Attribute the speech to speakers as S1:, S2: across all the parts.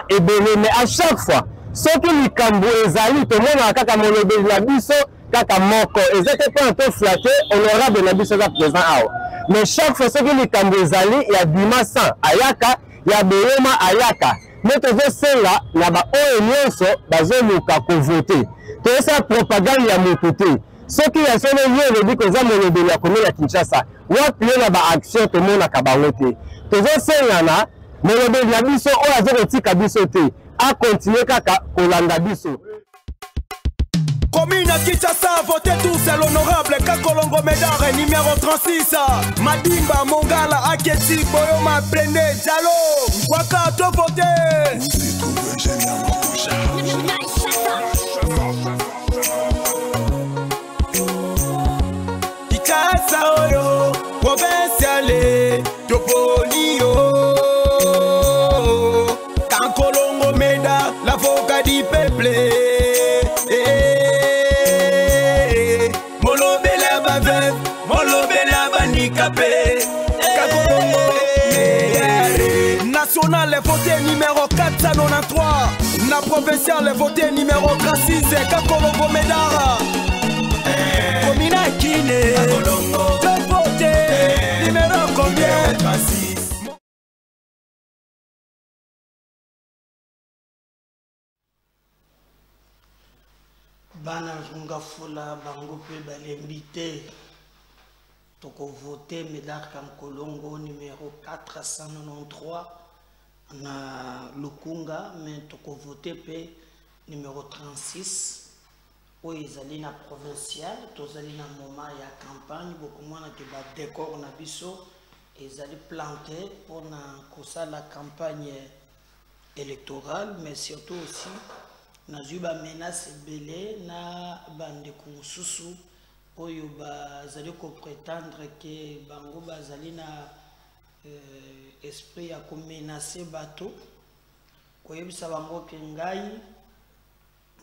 S1: ebele, mais à chaque fois ce qui likambo ezali to mona kaka molobeli na biso kaka moko ezate pas un peu flatté honorable na biso za présent awa, mais chaque fois ce qui likambo ezali ya Bimasa ayaka ya Beyema ayaka mais tozo senga na ba oyo nyonso bazoluka ko voter to esa propagande ya motuté soki ya solo yele bi ko za molobeli ya komela Kinshasa wapi na ba action to mona ka bango te tozo senga na molobeli na biso oyo azokotika biso te a continuer kaka kolanda biso.
S2: Commune Kinshasa, votez tous, c'est l'honorable Kakolongo Médard, numéro 36. Madimba, Mongala, Aketi, Boyoma, Prene, Diallo, Waka, to voter. Kinshasa, Oyo, provinciale, Topolio. Kakolongo Médard, l'avocat du peuple. National voté numéro 493, na provincial voté numéro 36, Kakolongo Médard. Komina Kine, de voté numéro combien? 36.
S3: Bana Zunga Fola, Bango Pe Balembite. Toko voté Médard Kakolongo numéro 493 na Lukunga, mais toko voté P numéro 36 où ils allaient na provincial, tous allaient na moment ya campagne, beaucoup moins que ba décor na biso, ils allaient planter pour na kosa la campagne électorale, mais surtout aussi na zuba menace belé na bande konsusu oyo bazali ko prétendre que bango bazali na esprit ya ko menacer bato koyebisa bango ke ngai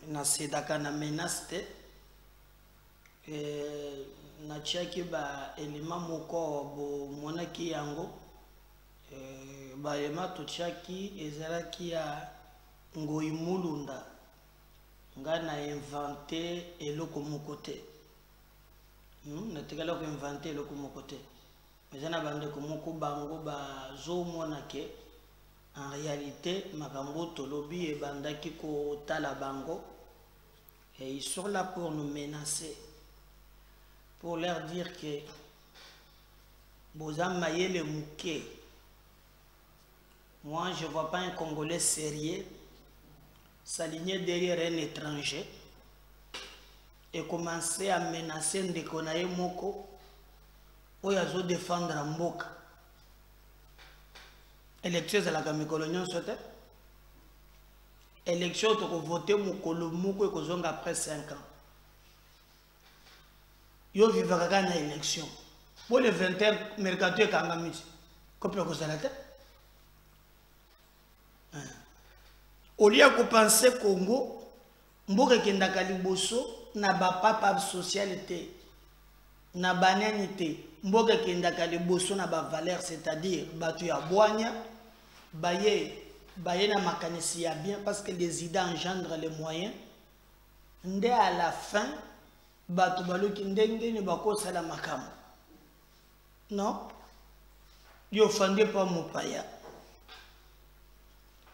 S3: na sedaka na menace te na tiaki ba elema moko bo monaki yango ba elema to tiaki ezalaki ya ngoi mulunda nga na inventé eloko moko te. Natekala ko inventer le comme côté mais na bande ko moko bango ba zo mona ke en réalité makambo to lobby e bandaki ko tala bango et ils sont là pour nous menacer, pour leur dire que bozam mayele mouké. Moi je vois pas un Congolais sérieux s'aligner derrière un étranger et commencer à menacer Ndekonaye Moko où il y a défendre Mboka. Élection de la Camicologne souhaite. Élection pour voter Mokolo Moko et Kozonga après 5 ans. Yo vivra gagner élection. Pour le 21 mercato et Kangamit. Combien que ça la tête? Au lieu de penser Congo, Mboka Kendaka Liboso na ba papa socialité na bananité Mboka Kendaka Liboso na ba valeur, c'est-à-dire batu ya boanya baye na makanisi ya bien parce que les idées engendrent les moyens. Nde à la fin batu baloki ndenge ni bakosa la makamo. Non, yo fandé pas mon paya.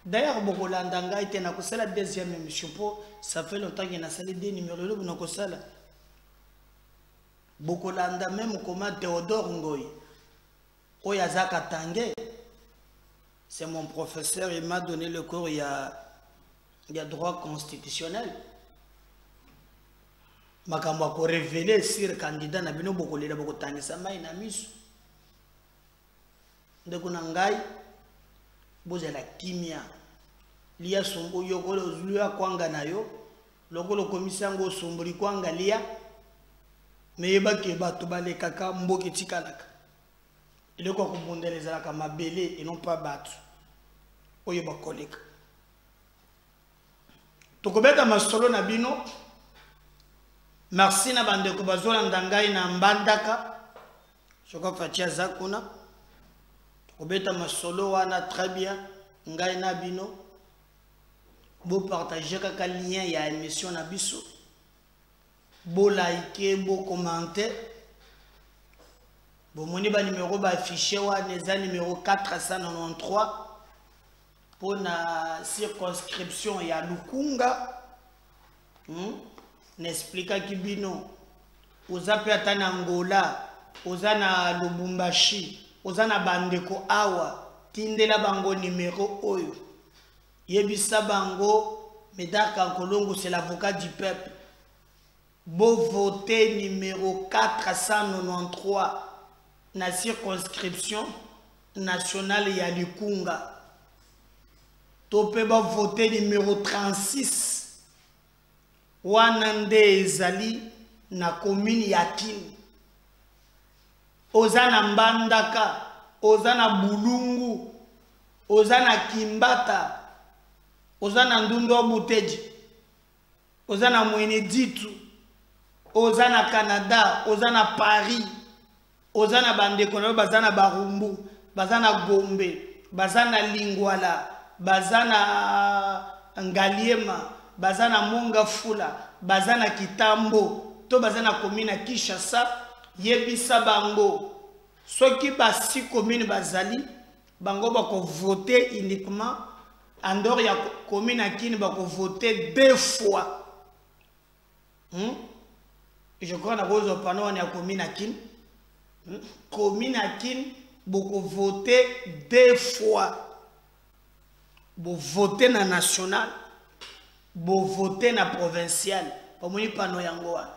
S3: D'ailleurs, Bokolanda nga était na kosala deuxième émission pour ça fait longtemps qu'il a salé des numéros là na kosala. Bokolanda même comme Théodore Ngoy. Oyazaka Tangué. C'est mon professeur, il m'a donné le cours il y a droit constitutionnel. Makambo ko révéler sur candidat na bino bokolela bokotangisa mai na misu. Ndeko na ngai boza la kimia lia sombo yokolo zulia kwanga nayo lokolo komisango sombori kwanga lia meyeba ke bato balekaka mboke tikalaka ile kwa kubondeleza ka mabele et non pas bato oyo bakoleka tokobeta masolo na bino. Merci na bande ko bazola ndangai na mbandaka soko fatia zakuna. Obeta masolo wana très bien ngai na bino Bo partager kaka lien ya émission na biso. Bo liker, bo commenter. Bo moni ba numéro ba affiché wa neza numéro 493 pour la circonscription ya Lukunga. N'explique ki bino. Oza pe ata na Angola, oza na Lubumbashi, oza na bandeko awa. Tindela bango numéro oyo. Yebisa bango, Médard Kankolongo, c'est l'avocat du peuple. Beau voter numéro 493 na circonscription nationale ya Lukunga. Topé ba voter numéro 36 Wanande ezali na commune ya Kini. Ozana Mbandaka, Ozana Bulungu, Ozana Kimbata, Ozana Ndundo Buteji, Ozana Mweneditu, Ozana Canada, Ozana Paris, Ozana Bandeko, Bazana Barumbu, Bazana Gombe, Bazana Lingwala, Bazana Ngaliema, Bazana Mongafula, Bazana Kitambo, to Bazana Komina Kishasa, Yebisa Bango. Soki basi commune bazali bango bako voter uniquement en dehors ya commune akini bako voter 2 fois. Je crois na bozo pano ya commune akini. Commune akini bako voter 2 fois. Bo voter na national, bo voter na provincial. Pomoni pano yango wa.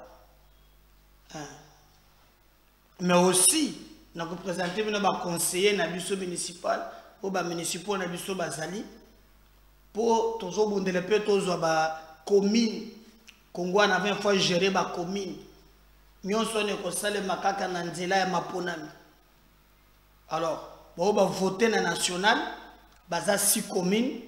S3: Mais aussi na représenter nos conseillers na biso municipal ou ba municipal na biso bazali pour toujours bondele pe tozo ba commune Congo na 20 fois gérer ba commune nyonso ne ko sale makaka na nzela ya maponami. Alors bo ba voter na national baza 6 communes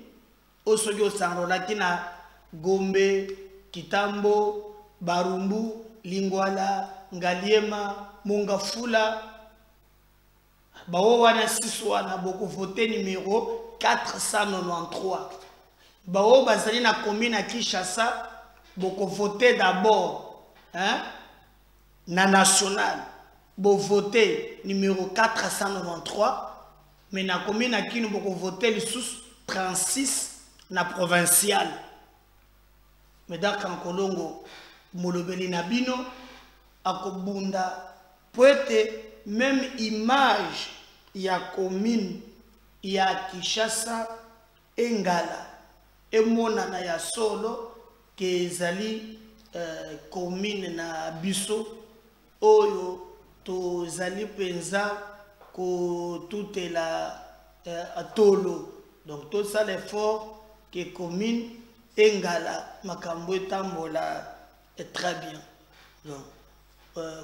S3: osogi osanrola kina Gombe, Kitambo, Barumbu, Lingwala, Ngaliema, Mongafula. Bao wana siswa na boko voté numéro 493. Bao bazali na commune à Kinshasa boko voté d'abord na national. Bo voté numéro 493 mais na commune à Kino boko voté le sous 36 na provincial. Médard Kankolongo molobeli na bino akobunda poete même image ya commune ya Kinshasa Engala emonana ya solo ke ezali commune na biso oyo tozali penza ko toute la atolo. Donc tout ça l'effort que commune Engala makambo etambola est très bien. Donc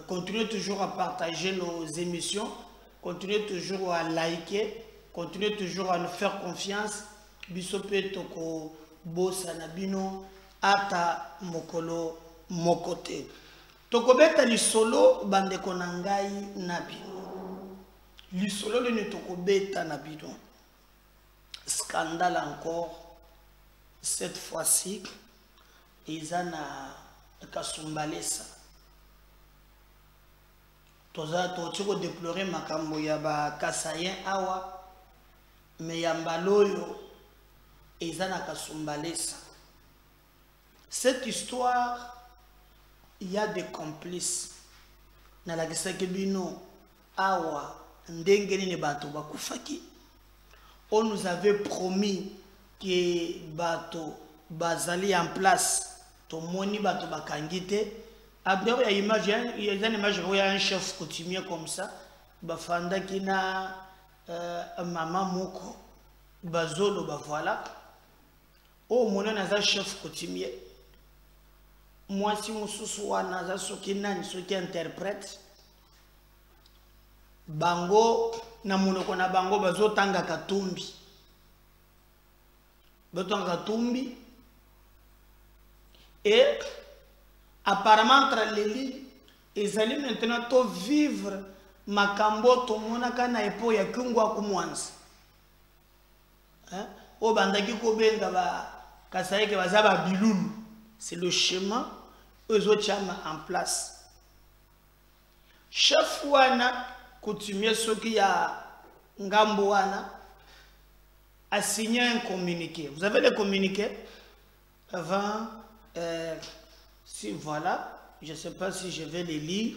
S3: continuez toujours à partager nos émissions, continuez toujours à liker, continuez toujours à nous faire confiance. Bisope toko bosa na bino ata mokolo mokote. Toko beta lisolo bandeko na ngai na bino. Lisolo le toko beta na bino. Scandale encore cette fois-ci. Izana Kasumbalesa. Toza toko déplorer makambo ya ba kasayen awa me ya mbaloyo ezana Kasumbalesa. Cette histoire, il y a des complices. Na la kisake bino awa ndengeni ne bato bakufaki. On nous avait promis que bato bazali en place. To moni bato bakangite. Après il y a image, il y a une image où il y a un chef coutumier comme ça. Bafanda kina maman moko bazolo ba voilà. Oh mon naza chef coutumier. Moi si mon souswa naza soki nani soki interprète. Bango na monoko na bango bazotanga katumbi. Bazotanga katumbi. Et apparemment entre les lits, ils allaient maintenant tout vivre makambo to monaka na epo ya kungwa kumwanza. O bandaki ko benga Kasaye ke bazaba biloun. C'est le schéma eux autres en place. Chef wana coutumier soki ya ngambo wana a signé un communiqué. Vous avez le communiqué avant si voilà, je ne sais pas si je vais les lire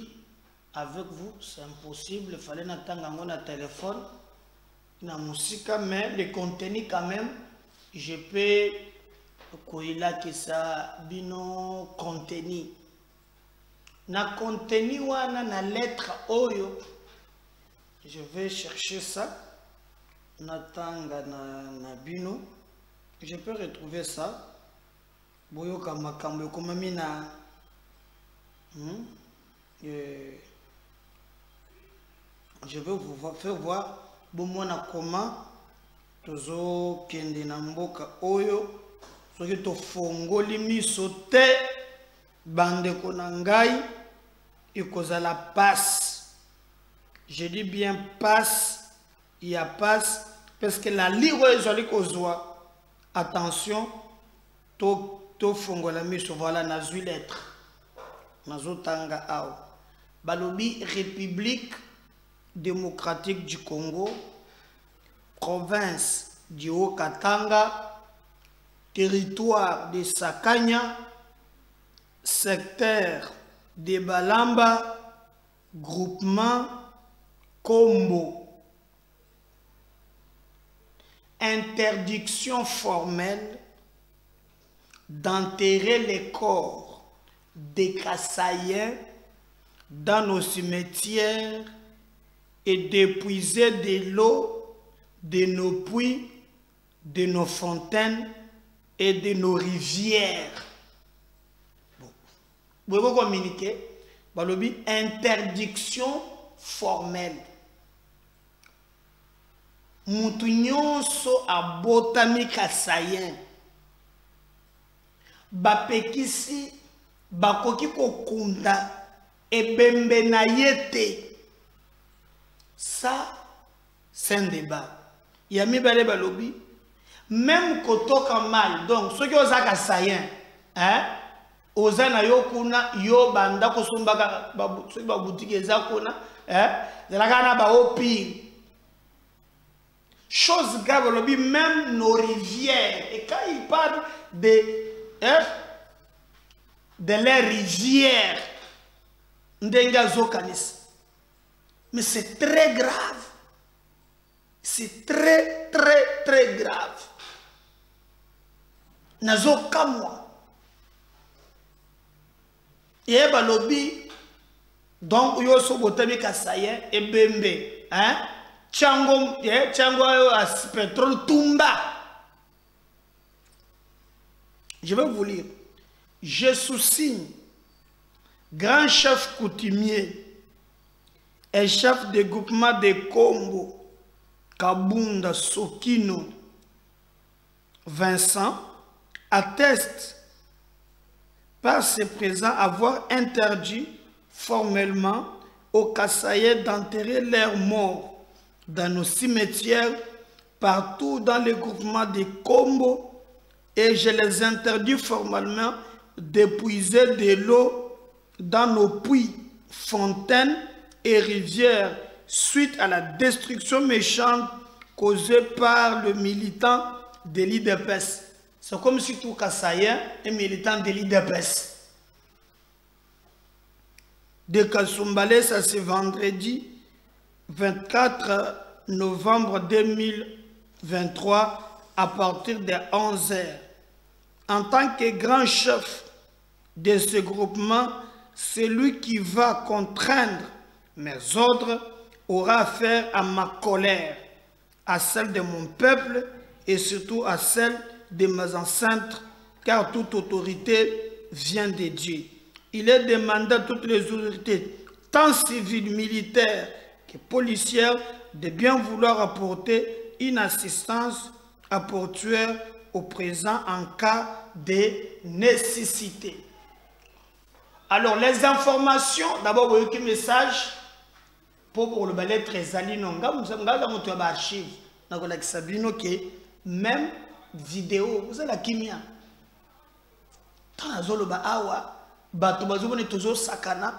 S3: avec vous, c'est impossible, il fallait n'attendre un téléphone, na musique, mais le contenu quand même, je peux koila que ça bino contenu. Na contenu wana na lettre oyo, je vais chercher ça. Natanga na bino, je peux retrouver ça. Boyo kamakambo comme mina. Je vais vous faire voir bomona comment tozo kende na mboka oyo soki to fongoli miso te bande konangai ikozala passe. Je dis bien passe, il y a passe parce que la lire ezali kozwa attention to fongola miso voilà nazui lettre nazotanga ao balobi République démocratique du Congo, province du Haut-Katanga, territoire de Sakanya, secteur de Balamba, groupement Kombo. Interdiction formelle d'enterrer les corps des Kasaïens dans nos cimetières et d'épuiser de l'eau de nos puits, de nos fontaines et de nos rivières. Bon. Vous pouvez communiquer. Balobi, interdiction formelle. Mutu nyonso abotami Kasayen. Bapekisi bakoki kokunda ebembe na yete. Ça, c'est un débat. Il y a mis balé balobi. Même koto mal. Donc, ceux qui ont ça Kasayen, hein? Ozana yo kuna yo banda kosumba ceux ba boutique ezakuna, hein? Zelakana ba opi. Chose grave balobi, même nos rivières. Et quand il parle de les rivières, ndenga zokanis. Mais c'est très grave. C'est très, très, très grave. Nazo kamwa. Et balobi, donc yo so botami Kasayen et bembe, hein? Tchango as pétrole tumba. Je vais vous lire. Je sous-signe, grand chef coutumier et chef de groupement de Kombo, Kabunda Sokino, Vincent, atteste par ses présents avoir interdit formellement aux Kasaïens d'enterrer leurs morts dans nos cimetières partout dans les groupements de Kombo et je les interdis formellement d'épuiser de l'eau dans nos puits, fontaines et rivières suite à la destruction méchante causée par le militant de l'IDPS. C'est comme si tout Kasayen est militant de l'IDPS. De Kassumbale, ça c'est vendredi 24 novembre 2023 à partir de 11h. En tant que grand chef de ce groupement, celui qui va contraindre mes ordres aura affaire à ma colère, à celle de mon peuple et surtout à celle de mes ancêtres, car toute autorité vient de Dieu. Il est demandé à toutes les autorités, tant civiles, militaires que policières, de bien vouloir apporter une assistance à portuaire au présent en cas de nécessité. Alors, les informations, d'abord, vous voyez un message pour le balai très alinonga, vous avez un archive, vous avez même vidéo, vous avez la kimia, Tanazoloba awa, batubazo ne toujours sakana,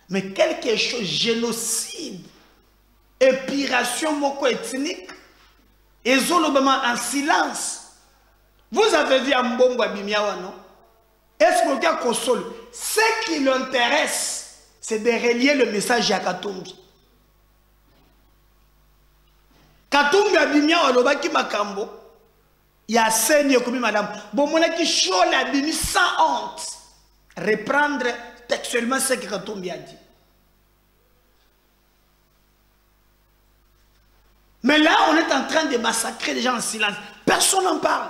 S3: mais quelque chose, génocide, épiration moko ethnique, et zolobama en silence. Vous avez vu Mbongo Abimiawa, non? Est-ce que quelqu'un console? Ce qui l'intéresse, c'est de relier le message à Katumbi. Katumbi Abimiawa, l'obaki makambo, il y a seigneur comme madame. Bon, mon qui chaud l'abimi sans honte. Reprendre textuellement ce que Katumbi a dit. Mais là, on est en train de massacrer des gens en silence. Personne n'en parle.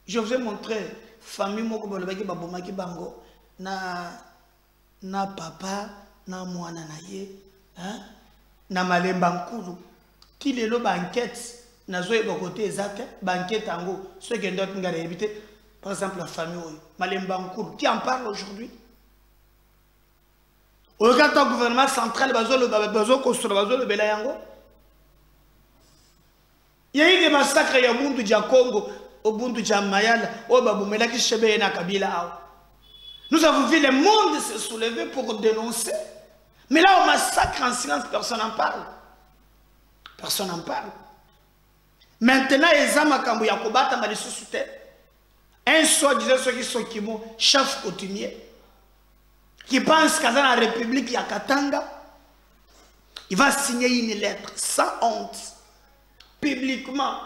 S3: Je vous ai montré famille moko bolobaki babomaki bango na papa na mwana na ye hein na malemba nkulu qui lelo ba enquête na zo eba côté exact ba enquête ango ceux qui doivent ngara éviter par exemple la famille malemba nkulu qui en parle aujourd'hui au cas gouvernement central bazo construire bazo le bela yango il y a eu des massacres ya mundu ja Congo au Bundu Jamayala, au Baboumela qui chebe na Kabila. Nous avons vu le monde se soulever pour dénoncer. Mais là, on massacre en silence, personne n'en parle. Personne n'en parle. Maintenant, les hommes à Yakobata m'a ressuscité. Un soi-disant ceux qui sont Kimo, chef coutumier, qui pense qu'à la République Yakatanga, il va signer une lettre sans honte, publiquement,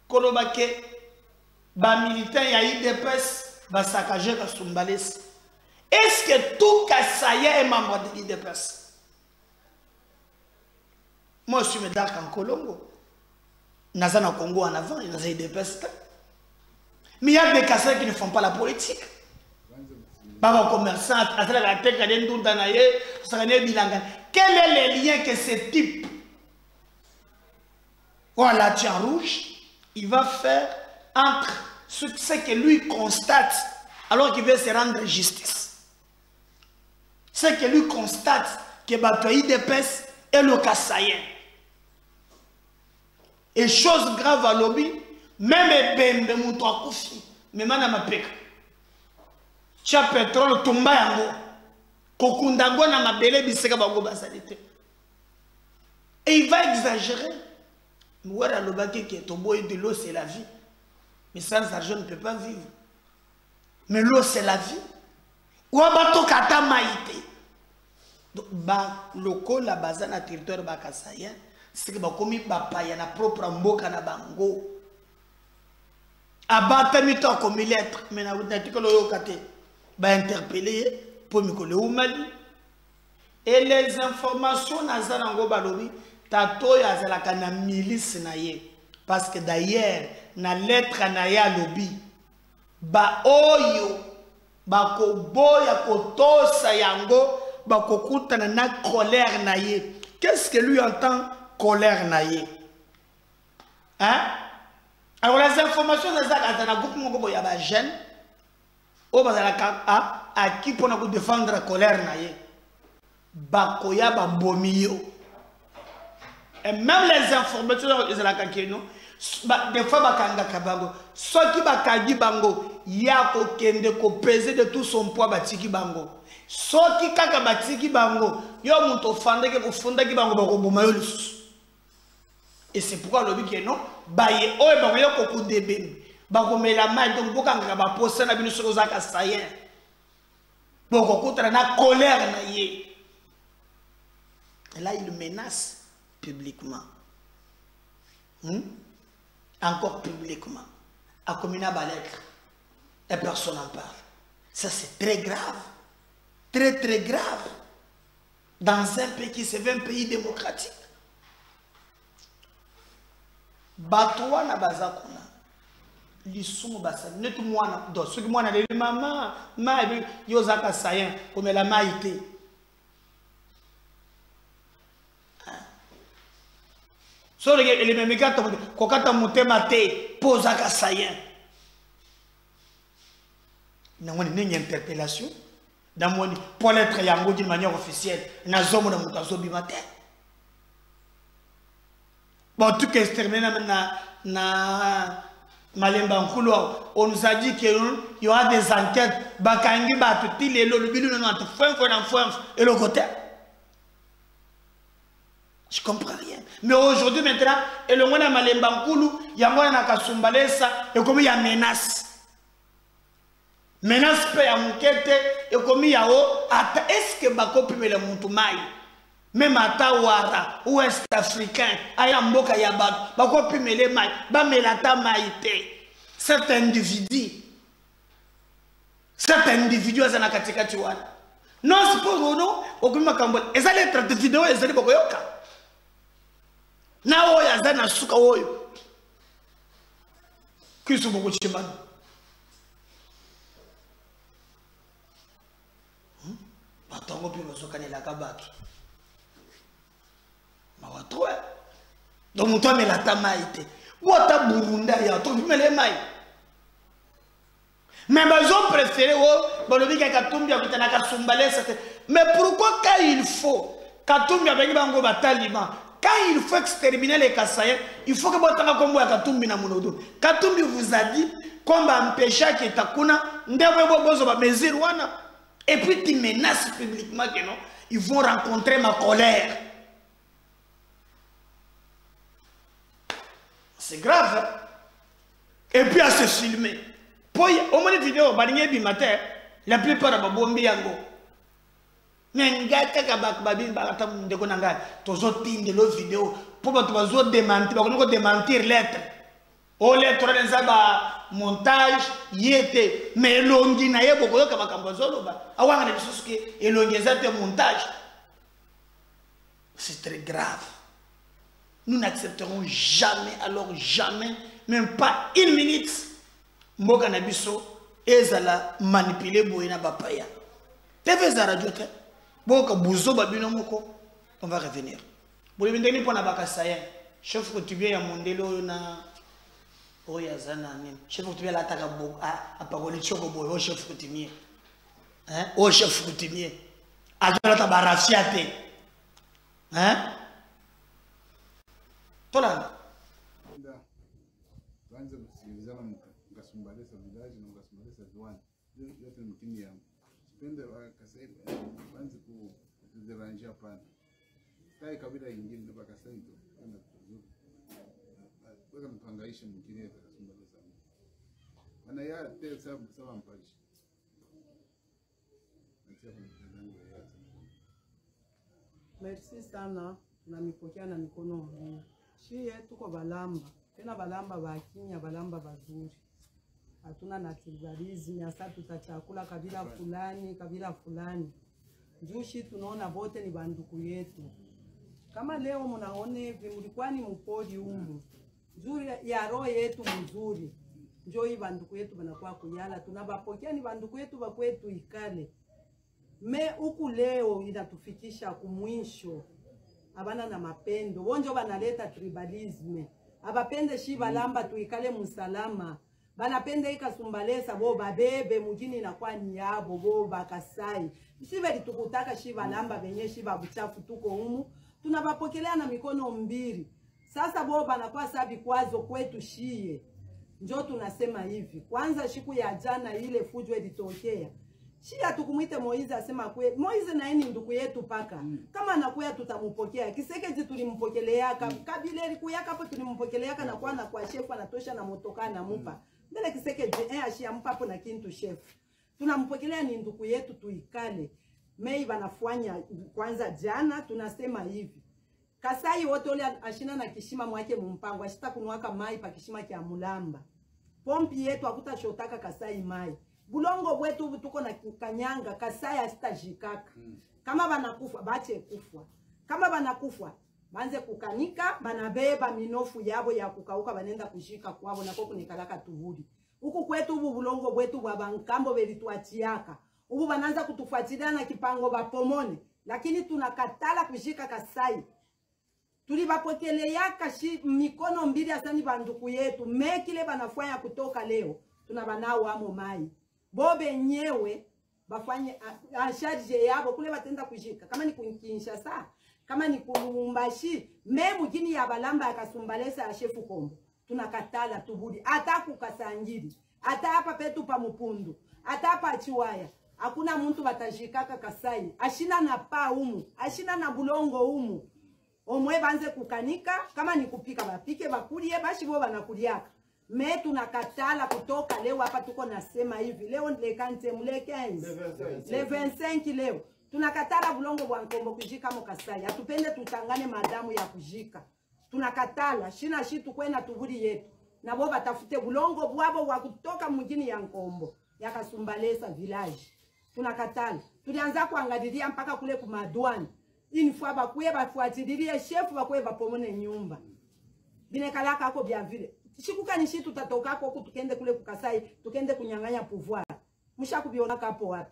S3: Kolobake. Ba militant ya IDPS va saccager Kasumbalès. Est-ce que tout Kassaya est membre de l'IDPS? Moi je suis médaille en Colombo. Nazana Congo en avant, il y a des IDPS. Mais il y a des Kassaya qui ne font pas la politique. Baba commerçant, quel est le lien que ce type voilà, tient rouge, il va faire entre ce que lui constate alors qu'il veut se rendre justice. Ce que lui constate que Batoyi Depes est le Kassayen. Et chose grave à l'objet, même Bembe Moutoua Koufi, même Manama Peka. Tia pétrole tomba yango. Kokundango na mabele biseka bango basalite. Et il va exagérer. Mouara lobaki qui est au bout de l'eau, c'est la vie. Mais sans argent, on ne peut pas vivre. Mais l'eau, c'est la vie. Ou abato kata maïté. Donc, loko la base na territoire bakasaya, c'est que bakomi bapaya na propre mboka na bango. Abata mito komi lettre, mais na wutati lo kate ba interpeller pour mikole ou Mali. Et les informations na zanango balobi tato ya zalaka na milice na ye. Parce que d'ailleurs, na lettre na ya lobi, ba oyo, ba ko boya ko tosa yango, ba ko kutana na colère na ye. Qu'est-ce que lui entend colère na ye? Hein? Alors les informations de ça, dans le groupe moko ya ba jeune, o ba zalaka à qui pour nous défendre la colère na ye. Ba ko ya ba bomio. Et même les informations de la kakeno, des fois bakanga kabango, ceux qui bakagi bango, yako kende ko peser de tout son poids batiki bango. Ceux qui kaka batiki bango, yo muto fande ke funda ki bango bako bomayo lusu. Et c'est pourquoi le but est non, baye oye bango yo koku debem, bako mela mai donc bokanga ba posa na binu sur zaka sayen. Boko kutra na colère na ye. Et là il menace publiquement. Encore publiquement. À Komina Balek. Et personne n'en parle. Ça c'est très grave. Très très grave. Dans un pays qui se veut un pays démocratique. Batoua na bazakuna. L'issou basa. Net moi na. Donc ceux qui moi na les maman. Ma yozaka sayen. Comme la maïté. So les mêmes gars, quand on monte maté, pose à Kassayen. Nous avons une interpellation. Pour l'être yango d'une manière officielle, nous avons une mutazobi matin. Bon, tout est terminé na Malemba Nkulu, on nous a dit qu'il y aura des enquêtes. Bakangi batuti lelo le bilu non et le côté. Je comprends rien. Mais aujourd'hui maintenant, et le mona Malemba Nkulu, il y a mona nakasumbalesa et comme il y a menace. Menace pe ya mukete et comme il y a est-ce que bakopi me le mutumai? Même à Tawara, ouest africain, aya mboka ya bato, bakopi me le mai, ba melata maite. Cet individu azana katika chiwana. Non c'est pas non, okuma kambo. Ezali traite vidéo ezali bokoyoka. Na oya azana suka oyo. Kisu boko chimana. Batongo pi bazokane la kabatu. Mawatwe. Donc muto melata maite. Wata burunda ya to mele mai. Mais ils ont préféré mais pourquoi quand il faut Katumbi avec bango bataliban quand il faut exterminer les Kassaïens il faut que botanga kombo ya Katumbi na munodo. Katumbi vous a dit qu'on va empêcher que takuna ndebo bozo ba mesure wana et puis tu menaces publiquement que non ils vont rencontrer ma colère. C'est grave hein? Et puis à se filmer. Au moins vidéo, la plupart de babombi yango. Mais ngaka kabak babin balata ndeko nanga tozo tinde lo vidéo pour bazo démentir lettre. O lettre dans ba montage yete mais longi na yebo ko kama kambazolo ba. Awanga ne bisuski elongi zate montage. C'est très grave. Nous n'accepterons jamais alors jamais même pas une minute. Mboka na biso ezala manipuler boyena bapaya. TV za radio te. Boka buzo babino moko. On va revenir. Bolibindeni pona bakasaya. Chef coutumier ya mondelo na oya zana nini. Chef coutumier la taka bo a parole choko boyo chef coutumier. Hein? O chef coutumier. Azala tabarafiate. Hein? Tolanda.
S4: Ngasumbalesa village na ngasumbalesa ziwani yote mkini yangu sipende wakasai banzi kuziranjia pana kai kabila nyingine ndo bakasai ndo ana kuzuri weka mpangaisha mkini yetu kasumbalesa ana ya te sawa mpaji
S5: merci sana tunamipokea na mikono mbili shie tuko balamba tena balamba bakinya balamba bazuri. Hatuna naturalism ya sasa tutachakula kabila fulani. Njushi tunaona wote ni banduku yetu. Kama leo mnaone hivi mlikuwa ni mpodi humu. Nzuri ya roho yetu mzuri. Njoo hii banduku yetu banakuwa kuyala tunabapokea ni banduku yetu bakwetu ikale. Me huku leo inatufikisha kumwisho. Abana na mapendo. Wonjo banaleta tribalism. Abapende shi balamba tuikale musalama. Banapende ikasumbalesa bo babebe mujini na kwa ni yabo bo bakasai. Siveli tukutaka shiva lamba benye shiva buchafu tuko humu. Tunabapokelea na mikono mbili. Sasa bo banakuwa sabi kwazo kwetu shie. Njoo tunasema hivi. Kwanza siku ya jana ile fujo ilitokea. Shia tukumuite Moize asema kwe. Moize na yeni ndugu yetu paka. Kama anakuya tutamupokea. Kisekeji tulimpokelea. Kabile likuya hapo tulimpokelea na kwa shefu anatosha na motoka na mupa. Mbele kisekeji ashia mpapo na kintu shefu. Tunampokelea ni ndugu yetu tuikale. Mei banafanya kwanza jana tunasema hivi. Kasai wote ole ashina na kishima mwake mumpango. Ashita kunuaka mai pa kishima kia mulamba. Pompi yetu hakuta shotaka Kasai mai. Bulongo wetu tuko na kanyanga Kasai ashita jikaka. Kama banakufa bache kufwa. Kama banakufa banze kukanika banabeba minofu yabo ya kukauka banenda kushika kwabo na koko nikalaka tuvudi. Huku kwetu ubu bulongo wetu wabankambo belituachiaka. Ubu bananza kutufuatilia na kipango bapomone. Lakini tunakatala kushika Kasai. Tulibapokelea kashi mikono mbili asani banduku yetu. Mekile banafanya kutoka leo. Tunabanao amo mai. Bobe nyewe bafanye asharje yabo kule batenda kushika. Kama ni Kinshasa, kama ni Kulumbashi, memu jini ya balamba ya Kasumbalesa ya shefu kombo. tunakatala tubudi. Ata kukasangiri, ata hapa petu pa Mupundu, ata hapa Chiwaya. Hakuna mtu batajikaka Kasai. Ashina na pa umu, ashina na bulongo umu. Omwe banze kukanika, kama ni kupika bapike, bakulie, bashi bo banakuliaka. Me tunakatala kutoka leo hapa tuko nasema hivi. Leo le kante mule 15. Le 25 leo. Tunakatala bulongo bwa Nkombo kujika mo Kasai. Atupende tutangane madamu ya kujika. Tunakatala, shina shitu kwenda tubudi yetu. Na bo batafute bulongo bwabo wa kutoka mjini ya Nkombo. Ya Kasumbalesa village. Tunakatala. Tulianza kuangalilia mpaka kule kumadwani. Inifua bakuye bafuatililie shefu bakuye bapomone nyumba. Binekalaka ako bya vile. Shikuka nishi tutatoka huko tukende kule kukasai, tukende kunyang'anya pouvoir. Musha kubiona kapo wapi?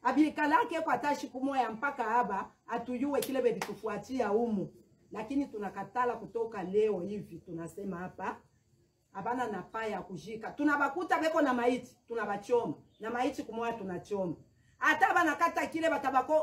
S5: Abikalake kwa tashi kumoya mpaka haba atuyue kile bedi tufuatia humu. Lakini tunakatala kutoka leo hivi tunasema hapa. Abana na paya kujika. Tunabakuta beko na maiti, tunabachoma. Na maiti kumoya tunachoma. Hata banakata kile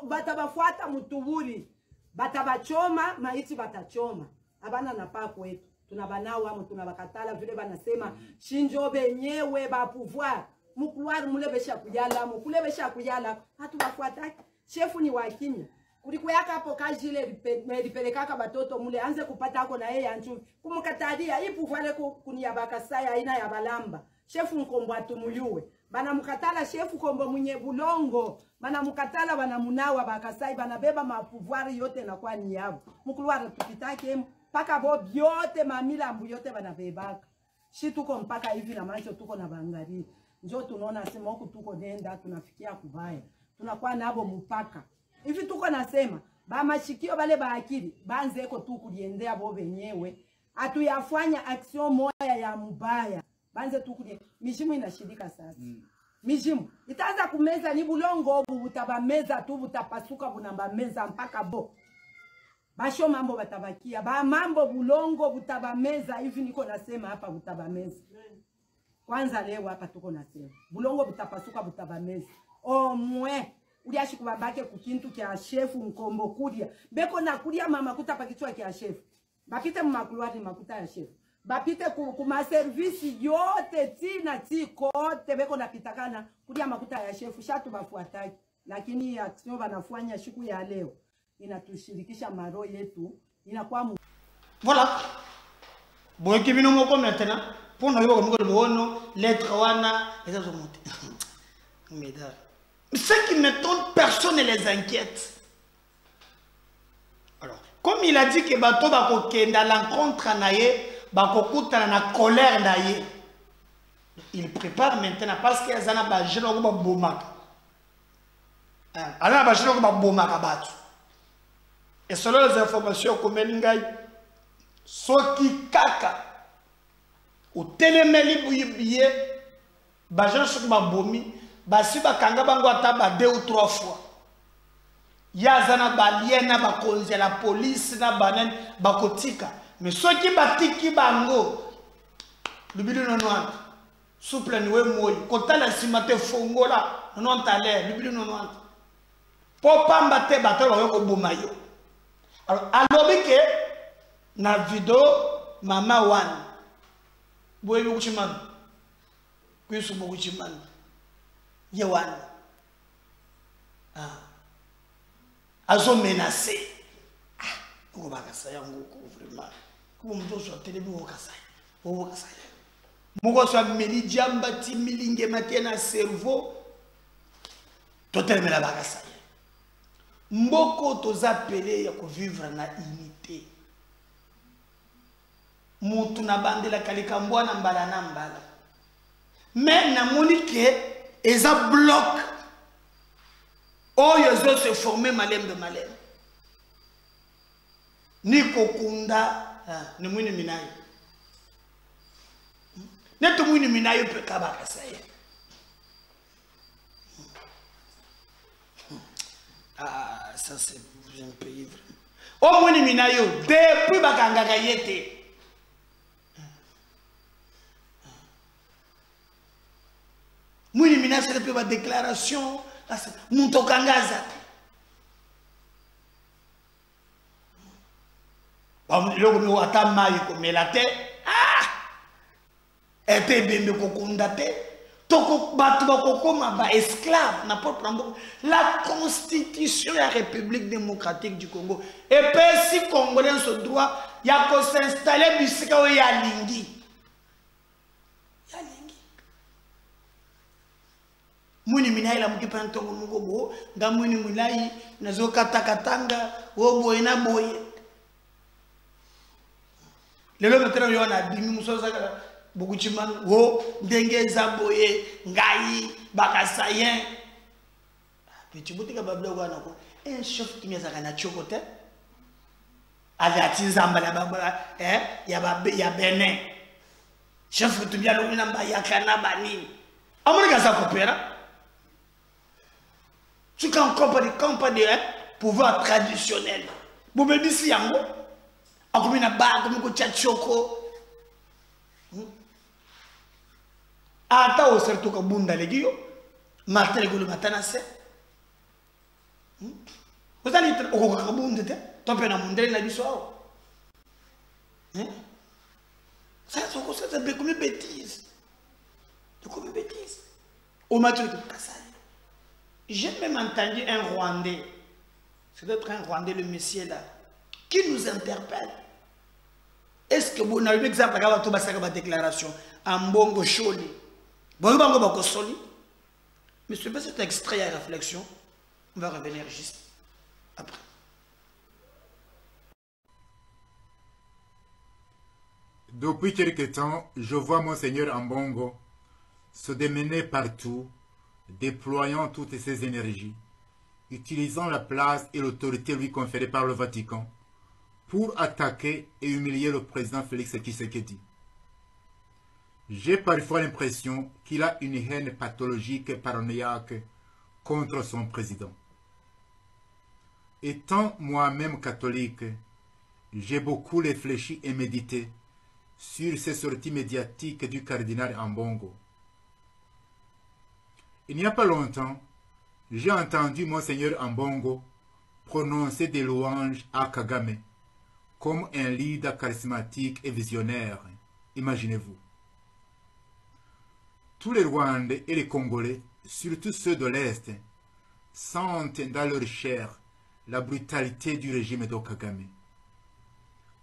S5: batabafuata mutuburi. Batabachoma, maiti batachoma. Abana na paya kwetu. Tunabanawa mu tunabakatala vile banasema shinjo benyewe ba pouvoir. Mukuluari mulebesha kujala, mukulebesha kujala. Hatu bafuata. Shefu ni wakimya. Kulikuweka hapo kajile lipelekaka batoto mule anze kupata hako na yeye anchu. Kumukatalia hii pouvoir kunia Bakasai aina ya balamba. Shefu Nkombo atumuyue. Bana mukatala shefu Kombo mwenye bulongo. Bana mukatala bana munawa Bakasai bana beba mapouvoir yote na kwa ni yabo. Mukuluari tupitake paka bo byote mamila mbu yote bana bebaka. Shi tuko mpaka hivi na macho tuko na bangari. Njoo tunaona sema huku tuko nenda tunafikia kubaya. Tunakuwa nabo mpaka. Hivi tuko nasema ba mashikio bale ba akili banze eko tu kuliendea bo benyewe. Atuyafanya action moya ya mbaya. Banze tu kulie. Mishimu inashirika sasa. Mishimu itaanza kumeza ni bulongo butabameza tu butapasuka bunamba meza mpaka bo. Basho mambo batabakia. Ba mambo bulongo butabameza hivi niko nasema hapa butabameza. Kwanza leo hapa tuko nasema. Bulongo butapasuka butabameza. Omwe uliashi kubabake kukintu kia shefu Nkombo kulia. Beko na kulia mama kutapa kichwa kia shefu. Bapite mmakuluari makuta ya shefu. Bapite kuma servisi yote tina kote beko na pitakana kulia makuta ya shefu. Shatu bafuataki. Lakini action banafanya siku ya leo. Inatushirikisha maro yetu. Inakuwa
S3: Voilà. Bon, qui vient nous maintenant. Pour nous, nous lettre wana et ça monte. Mesdames. Ce qui m'étonne, personne ne les inquiète. Alors, comme il a dit que bato bako kenda l'encontre naie, bako kuta na colère naie. Il prépare maintenant parce qu'il y a zana ba jeno ko ba bomaka. Ala ba jeno ko ba bomaka batu. Et selon les informations que Melingai, soki kaka ou telemeli bouyibiye, bajan soki ba bomi, basi bakanga bango ata ba 2 ou 3 fois. Yazana ba liena ba konzi la police na banen bakotika. Mais soki batiki bango, lubilu nonwant, souple niwe moyi, kota la simate fongola, nonwant ale, lubilu nonwant. Popa mbate bato ba yoko bomayo. Alors, alobi ke na video mama wan boye kuchiman kuisu kuchiman ye wan azo menacé ko bakasa yango ko vraiment ko mto so telebi ko kasai ko kasai mugo so meli jamba ti milinge matena cerveau totelemela bakasa mboko tozapele ya ko vivre na unité. Mutu na bandela kalika mbwana mbala na mbala. Mais na monike eza bloc. Oyo zo se former malembe malem. Ni kokunda ni mwini minayo. Neto mwini minayo pe kabaka saye. Ah, ça c'est un pays vraiment. Au moins, minayo, depuis bakanga yete. Mouini minayo, c'est depuis ma déclaration. Munto kangaza. Logo mi wata mayi ko melate. Ah! Et puis, bembe kokunda pe. Toko batu bakokoma ba esclave na peuple mboka. La constitution de la République démocratique du Congo. Et puis, si Congolais ce droit, il y a qu'on s'installer bisika o ya lingi. Ya lingi. Muni minai la muki pantongo muko bo, nga muni mulai nazo katakatanga wo boye na boye. Lelo metero yo na dimi musoza beaucoup de gens wo ndenge zaboye ngai bakasayen petit boutique babla wana ko un chef qui meza kana chokote avec nzamba la baba ya Benin chef que tu bien lo namba ya kana bani amurika za kopera tu kan compagnie pouvoir traditionnel bobebisi yango akomina ba komiko chachoko ata o certo ka bunda legio matere gulu matana se osali o ka bunda te tope na mundele na biso ao ça c'est be comme bêtise de comme bêtise au match de Kassai j'ai même entendu un Rwandais c'est d'être un Rwandais le monsieur là qui nous interpelle. Est-ce que vous avez un exemple de la déclaration en bongo choli? Bon, mais ce n'est pas cet extrait à réflexion. On va revenir juste après.
S6: Depuis quelque temps, je vois Monseigneur Ambongo se démener partout, déployant toutes ses énergies, utilisant la place et l'autorité lui conférée par le Vatican pour attaquer et humilier le président Félix Tshisekedi. J'ai parfois l'impression qu'il a une haine pathologique et paranoïaque contre son président. Étant moi-même catholique, j'ai beaucoup réfléchi et médité sur ces sorties médiatiques du cardinal Ambongo. Il n'y a pas longtemps, j'ai entendu Monseigneur Ambongo prononcer des louanges à Kagame comme un leader charismatique et visionnaire. Imaginez-vous. Tous les Rwandais et les Congolais, surtout ceux de l'Est, sentent dans leur chair la brutalité du régime de Kagame.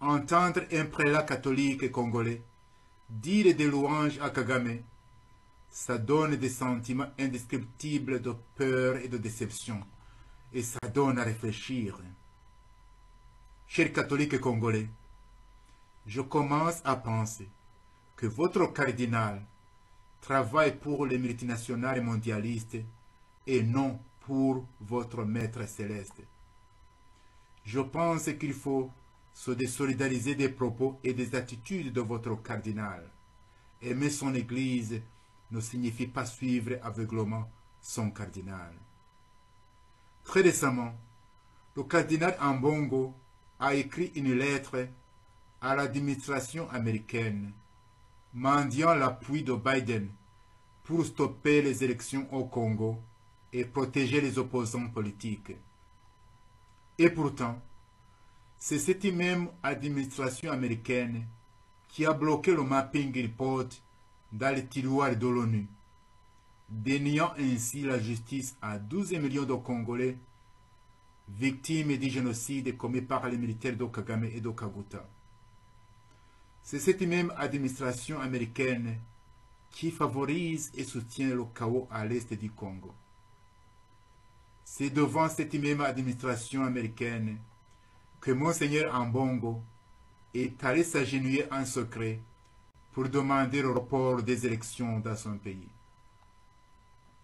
S6: Entendre un prélat catholique congolais dire des louanges à Kagame, ça donne des sentiments indescriptibles de peur et de déception, et ça donne à réfléchir. Chers catholiques congolais, je commence à penser que votre cardinal travaille pour les multinationales mondialistes et non pour votre maître céleste. Je pense qu'il faut se désolidariser des propos et des attitudes de votre cardinal. Aimer son Église ne signifie pas suivre aveuglément son cardinal. Très récemment, le cardinal Ambongo a écrit une lettre à l'administration américaine, mendiant l'appui de Biden pour stopper les élections au Congo et protéger les opposants politiques. Et pourtant, c'est cette même administration américaine qui a bloqué le mapping report dans les tiroirs de l'ONU, déniant ainsi la justice à 12 millions de Congolais victimes du génocide commis par les militaires de Kagame et de Kaguta. C'est cette même administration américaine qui favorise et soutient le chaos à l'est du Congo. C'est devant cette même administration américaine que Monseigneur Ambongo est allé s'agenouiller en secret pour demander le report des élections dans son pays.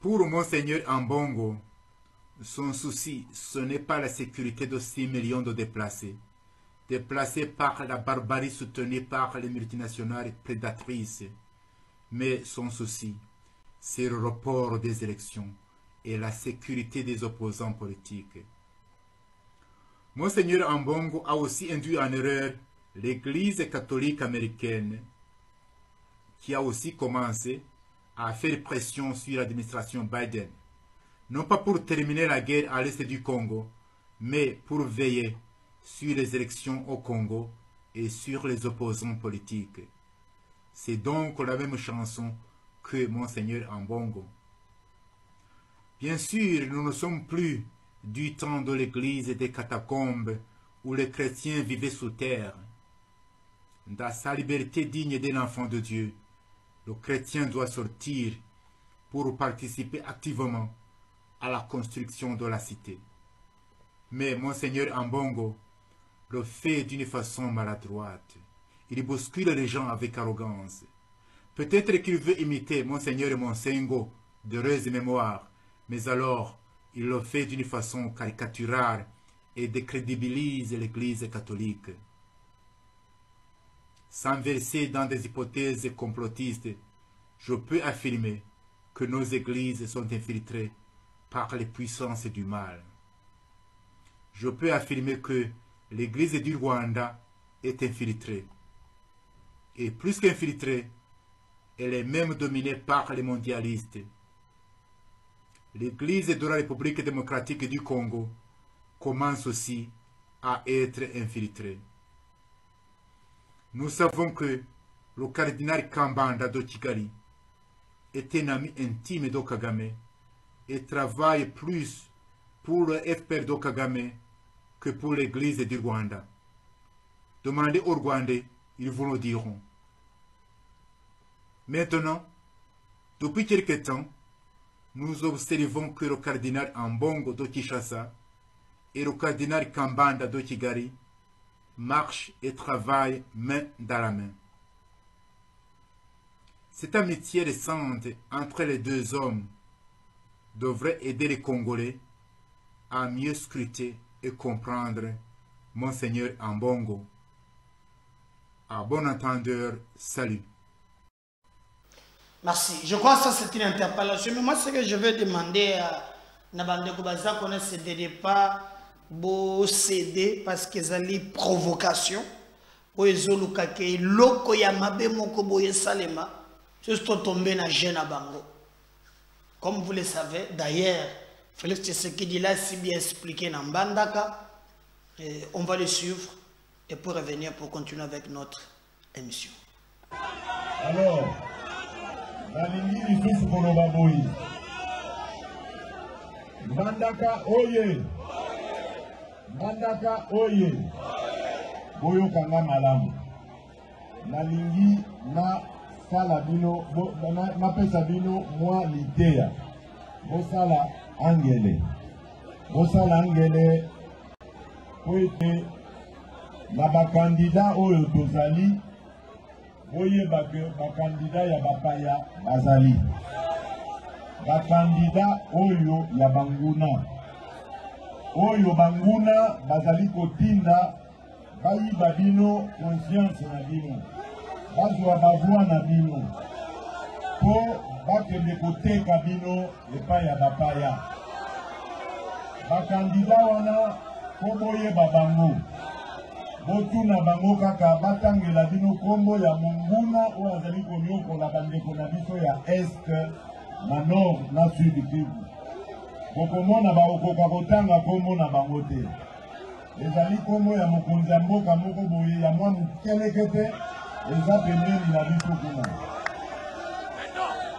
S6: Pour Monseigneur Ambongo, son souci, ce n'est pas la sécurité de 6 millions de déplacés par la barbarie soutenue par les multinationales prédatrices, mais son souci, c'est le report des élections et la sécurité des opposants politiques. Monseigneur Ambongo a aussi induit en erreur l'Église catholique américaine, qui a aussi commencé à faire pression sur l'administration Biden, non pas pour terminer la guerre à l'est du Congo, mais pour veiller sur les élections au Congo et sur les opposants politiques. C'est donc la même chanson que Monseigneur Ambongo. Bien sûr, nous ne sommes plus du temps de l'église des catacombes où les chrétiens vivaient sous terre. Dans sa liberté digne d'un enfant de Dieu, le chrétien doit sortir pour participer activement à la construction de la cité. Mais Monseigneur Ambongo le fait d'une façon maladroite. Il bouscule les gens avec arrogance. Peut-être qu'il veut imiter Monseigneur Monsengo d'heureuse mémoire, mais alors il le fait d'une façon caricaturale et décrédibilise l'Église catholique. Sans verser dans des hypothèses complotistes, je peux affirmer que nos églises sont infiltrées par les puissances du mal. Je peux affirmer que l'Église du Rwanda est infiltrée. Et plus qu'infiltrée, elle est même dominée par les mondialistes. L'Église de la République démocratique du Congo commence aussi à être infiltrée. Nous savons que le cardinal Kambanda de Kigali est un ami intime de Kagame et travaille plus pour le FPR de Kagame que pour l'Église du Rwanda. Demandez aux Rwandais, ils vous le diront. Maintenant, depuis quelque temps, nous observons que le cardinal Ambongo de Kinshasa et le cardinal Kambanda de Kigali marchent et travaillent main dans la main. Cette amitié récente entre les deux hommes devrait aider les Congolais à mieux scruter et comprendre Monseigneur Ambongo. À bon entendeur, salut.
S3: Merci. Je crois que ça c'est une interpellation. Mais moi, ce que je veux demander à Nabande Koubaza, qu'on ne cédait pas beau céder parce qu'ils ont les provocations. Loko ya mabe moko boye salema. Juste tomber na jeune à Bango. Comme vous le savez, d'ailleurs, Félix Tshisekedi l'a si bien expliqué dans Mbandaka. On va le suivre et pour revenir pour continuer avec notre émission.
S7: Alors, nalingi lisusu koloba boyi. Mbandaka oye. Mbandaka oye. Boyo kanga malamu. Nalingi na sala bino na pesa bino mwa litea. Bosala angele. Bosala angele poete na bakandida oyo tozali oye bakandida ya bapaya bazali. Bakandida oyo ya banguna. Oyo banguna bazali kotinda bayiba bino conscience na bino. Bazwa bavwa na bino. Po bakende koteka bino epai ya bapaya. Bakandida wana koboye babango. Botuna bango kaka batangela bino kombo ya monguna oyo azali konyokola bandeko na biso ya est na nord na sud Kivu. Bokomona baokoka kotanga kombo na bango te. Ezali kombo ya mokonzi ya mboka moko boye ya mwa mokeleke te eza pembeni na biso kuna.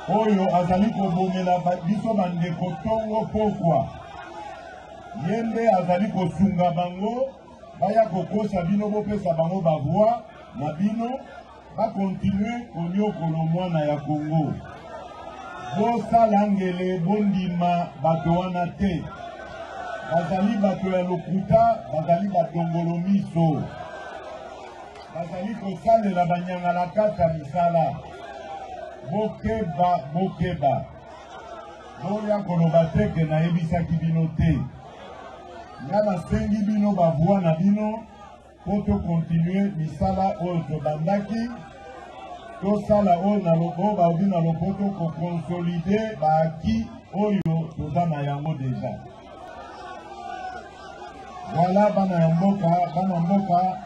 S7: Oyo azali kobomela biso bandeko tongo pokwa. Yende azali kosunga bango baya kokosa bino bopesa bango bavoi na bino bakontinue konyokolo mwana ya Kongo. Bosala ngele bondima bato wana te. Bazali bato ya lokuta, bazali batongolo miso. Bazali kosalela banyangala kata misala. Bokeba, bokeba. Boya koloba teke na ebisaki bino te. Ngana sengi bino bavoi na bino poto continue misala oyo tobandaki. Tosala oyo na loko baobi na lopoto ko consolider baaki oyo toza na yango deja. Voilà bana mboka.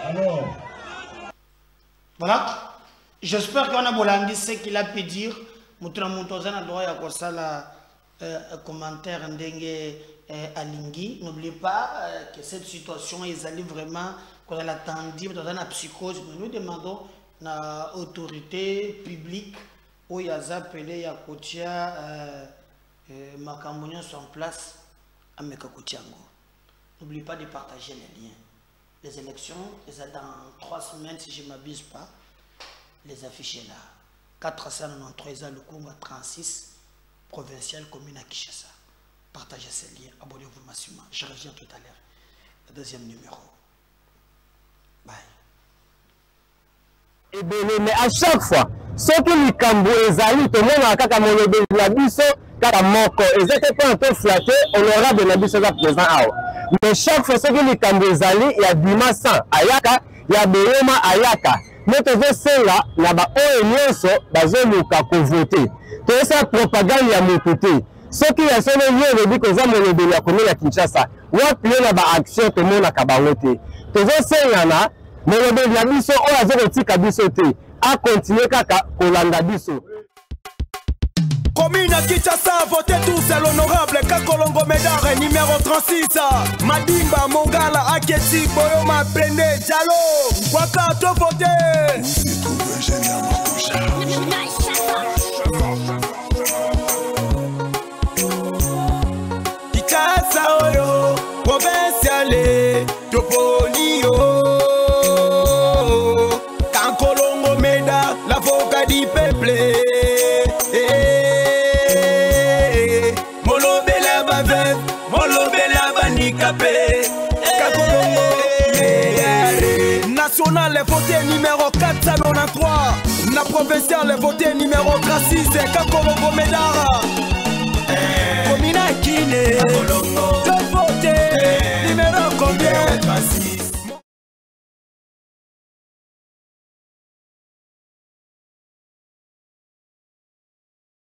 S7: Alors.
S3: Voilà. J'espère qu'on a bolandi ce qu'il a pu dire. Moutouna Moutozana droit à quoi la commentaire ndenge alingi. N'oubliez pas que cette situation est allée vraiment Quand elle attendit, dans une psychose, nous demandons à l'autorité publique où il y a appelé Yakotia Makambonion sont en place à Mekakotiango. N'oublie pas de partager les liens. Les élections, dans 3 semaines, si je ne m'abuse pas, les afficher là. 493 le Congo 36, provincial, commune à Kinshasa. Partagez ces liens, abonnez-vous massivement. Je reviens tout à l'heure. Le deuxième numéro. Bye.
S1: Et bien, mais à chaque fois, ceux qui nous cambouent, tout le monde a kaka molobeli la biso, kaka moko, ils étaient pas un peu flattés, honorable la biso là présent. Mais chaque fois, ceux qui nous cambouent, il y a Bima San, Ayaka, il y a Béoma Ayaka. Nous devons faire là, là-bas, on est lié sur, bazo luka ko voter. Tout ça propagande ya mokoté. Ceux qui ont fait le lien, le dit que ça molobeli la commune à Kinshasa. Ou appelé là-bas action, tout le monde a kabaroté. Tout ça, il y en a. Mais le bien la biso o azokotika biso te a continuer kaka kolanda biso.
S2: Commune à Kinshasa, votez tous à l'honorable Kakolongo Médard numéro 36. Madimba, Mongala, Aketi, Boyoma, Prende, Diallo, Waka, to voter. Ikasa Oyo, provinciale, Toponio. Kakolongo Médard, l'avocat du peuple. National voté numéro 493. La provinciale voté numéro 36. Kakolongo Médard. Komina Kine. Le voté numéro combien?